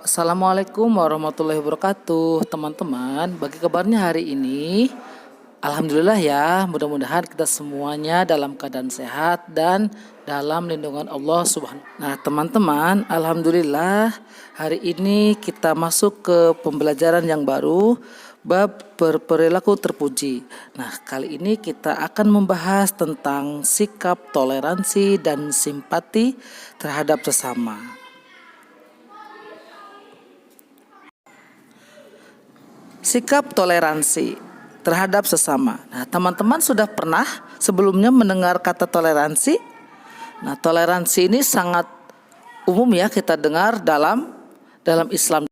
Assalamualaikum warahmatullahi wabarakatuh, teman-teman. Bagi kabarnya hari ini, alhamdulillah ya, mudah-mudahan kita semuanya dalam keadaan sehat dan dalam lindungan Allah Subhanahu. Nah, teman-teman, alhamdulillah hari ini kita masuk ke pembelajaran yang baru, bab berperilaku terpuji. Nah, kali ini kita akan membahas tentang sikap toleransi dan simpati terhadap sesama. Sikap toleransi terhadap sesama. Nah, teman-teman sudah pernah sebelumnya mendengar kata toleransi? Nah, toleransi ini sangat umum ya kita dengar dalam Islam.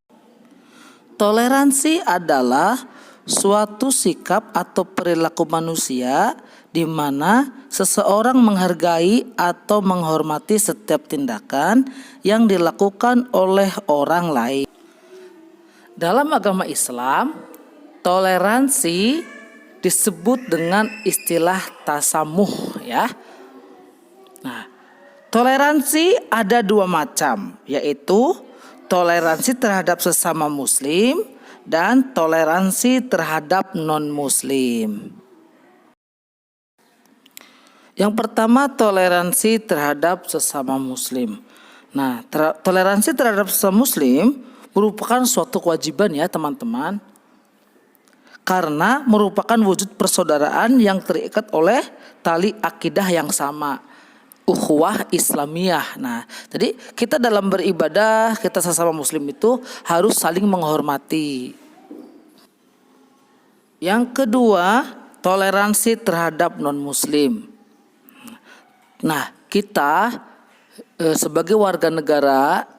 Toleransi adalah suatu sikap atau perilaku manusia di mana seseorang menghargai atau menghormati setiap tindakan yang dilakukan oleh orang lain. Dalam agama Islam, toleransi disebut dengan istilah tasamuh ya. Nah, toleransi ada dua macam, yaitu toleransi terhadap sesama muslim dan toleransi terhadap non-muslim. Yang pertama, toleransi terhadap sesama muslim. Nah, toleransi terhadap sesama muslim merupakan suatu kewajiban ya teman-teman, karena merupakan wujud persaudaraan yang terikat oleh tali akidah yang sama, ukhuwah Islamiyah. Nah, jadi kita dalam beribadah, kita sesama muslim itu harus saling menghormati. Yang kedua, toleransi terhadap non-muslim. Nah, kita sebagai warga negara,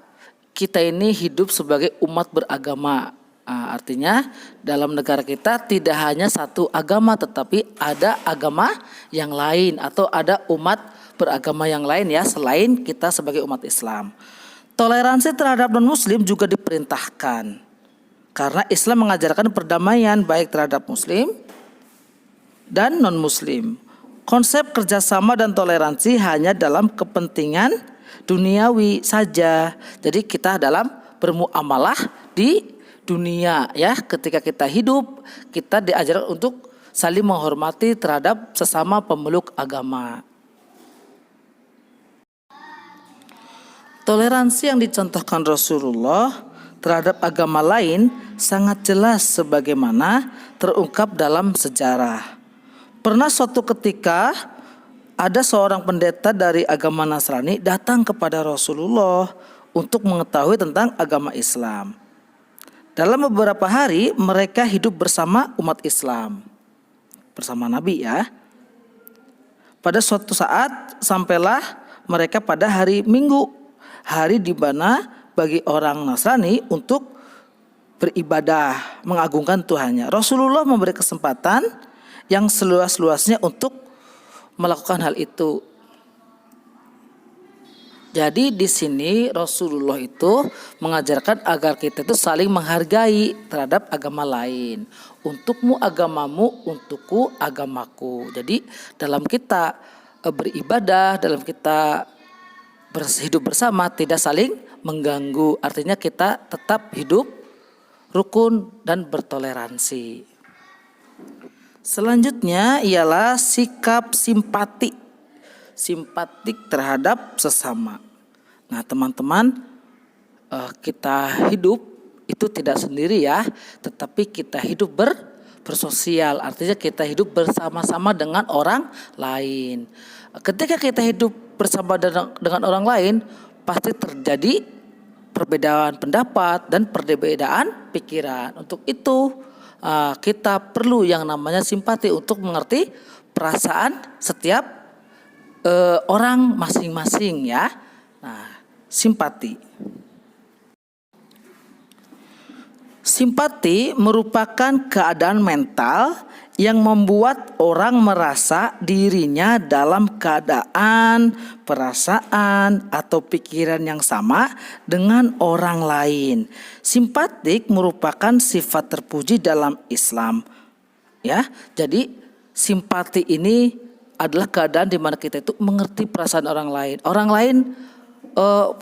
kita ini hidup sebagai umat beragama. Artinya dalam negara kita tidak hanya satu agama, tetapi ada agama yang lain atau ada umat beragama yang lain ya selain kita sebagai umat Islam. Toleransi terhadap non-muslim juga diperintahkan karena Islam mengajarkan perdamaian baik terhadap muslim dan non-muslim. Konsep kerjasama dan toleransi hanya dalam kepentingan duniawi saja. Jadi kita dalam bermuamalah di dunia ya, ketika kita hidup kita diajarkan untuk saling menghormati terhadap sesama pemeluk agama. Toleransi yang dicontohkan Rasulullah terhadap agama lain sangat jelas sebagaimana terungkap dalam sejarah. Pernah suatu ketika ada seorang pendeta dari agama Nasrani datang kepada Rasulullah untuk mengetahui tentang agama Islam. Dalam beberapa hari mereka hidup bersama umat Islam, bersama Nabi ya. Pada suatu saat sampailah mereka pada hari Minggu, hari di mana bagi orang Nasrani untuk beribadah, mengagungkan Tuhannya. Rasulullah memberi kesempatan yang seluas-luasnya untuk melakukan hal itu. Jadi di sini Rasulullah itu mengajarkan agar kita itu saling menghargai terhadap agama lain. Untukmu agamamu, untukku agamaku. Jadi dalam kita beribadah, dalam kita hidup bersama tidak saling mengganggu. Artinya kita tetap hidup rukun dan bertoleransi. Selanjutnya ialah sikap simpatik terhadap sesama. Nah teman-teman, kita hidup itu tidak sendiri ya, tetapi kita hidup bersosial. Artinya kita hidup bersama-sama dengan orang lain. Ketika kita hidup bersama dengan orang lain, pasti terjadi perbedaan pendapat dan perbedaan pikiran. Untuk itu kita perlu yang namanya simpati untuk mengerti perasaan setiap orang masing-masing ya. Nah, simpati. Simpati merupakan keadaan mental yang membuat orang merasa dirinya dalam keadaan, perasaan, atau pikiran yang sama dengan orang lain. Simpatik merupakan sifat terpuji dalam Islam. Ya, jadi simpati ini adalah keadaan di mana kita itu mengerti perasaan orang lain. Orang lain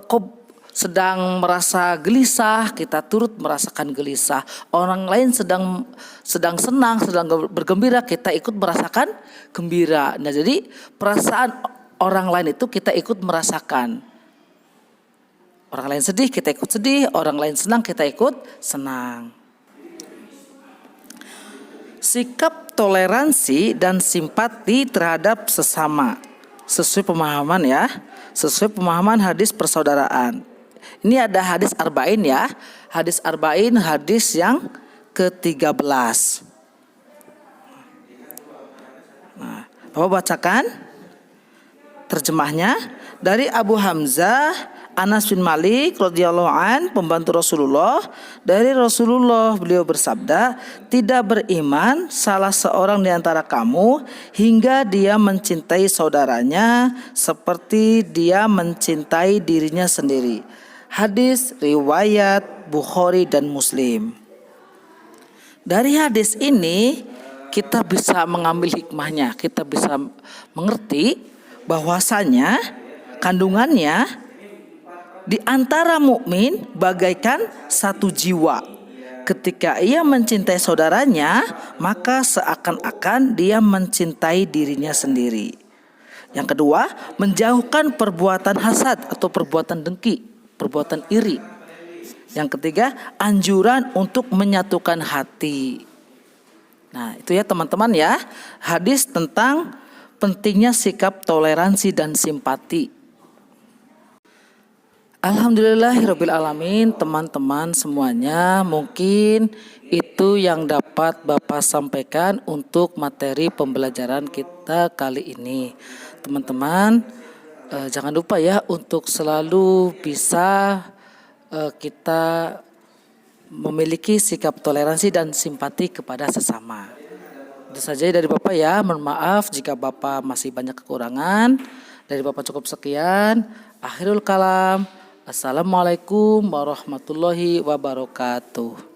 kok sedang merasa gelisah, kita turut merasakan gelisah. Orang lain sedang senang, sedang bergembira, kita ikut merasakan gembira. Nah, jadi perasaan orang lain itu kita ikut merasakan. Orang lain sedih, kita ikut sedih. Orang lain senang, kita ikut senang. Sikap toleransi dan simpati terhadap sesama. Sesuai pemahaman ya. Sesuai pemahaman hadis persaudaraan. Ini ada hadis arba'in ya. Hadis arba'in, hadis yang ke-13. Nah, Bapak bacakan terjemahnya dari Abu Hamzah Anas bin Malik radhiyallahu an, pembantu Rasulullah. Dari Rasulullah, beliau bersabda, tidak beriman salah seorang di antara kamu hingga dia mencintai saudaranya seperti dia mencintai dirinya sendiri. Hadis riwayat Bukhari dan Muslim. Dari hadis ini kita bisa mengambil hikmahnya, kita bisa mengerti bahwasanya kandungannya di antara mukmin bagaikan satu jiwa. Ketika ia mencintai saudaranya, maka seakan-akan dia mencintai dirinya sendiri. Yang kedua, menjauhkan perbuatan hasad atau perbuatan dengki, perbuatan iri. Yang ketiga, anjuran untuk menyatukan hati. Nah, itu ya teman-teman ya, hadis tentang pentingnya sikap toleransi dan simpati. Alhamdulillahirabbil alamin, teman-teman semuanya, mungkin itu yang dapat Bapak sampaikan untuk materi pembelajaran kita kali ini. Teman-teman, jangan lupa ya untuk selalu bisa kita memiliki sikap toleransi dan simpati kepada sesama. Itu saja dari Bapak ya. Mohon maaf jika Bapak masih banyak kekurangan. Dari Bapak cukup sekian. Akhirul kalam. Assalamualaikum warahmatullahi wabarakatuh.